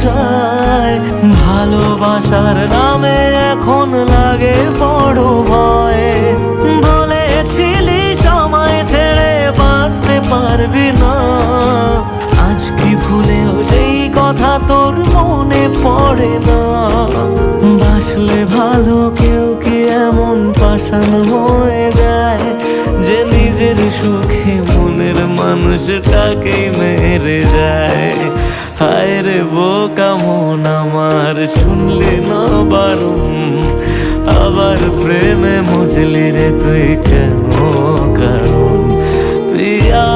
যায়। ভালোবাসার নামে এখন লাগে বড় ভয়। বলেছিলি সময় ছেড়ে বাঁচতে পারবি না, আজ কি ভুলেও সেই কথা তোর মনে পড়ে না? বাসলে ভালো কেউ কি এমন পাষাণ হয়ে যায় যে নিজের সুখে মনের মানুষটাকেই মেরে যায়? হায় রে বোকা মন আমার, শুনলি না বারণ, আবার প্রেমে মজলি রে তুই কেন কারণ? প্রিয়া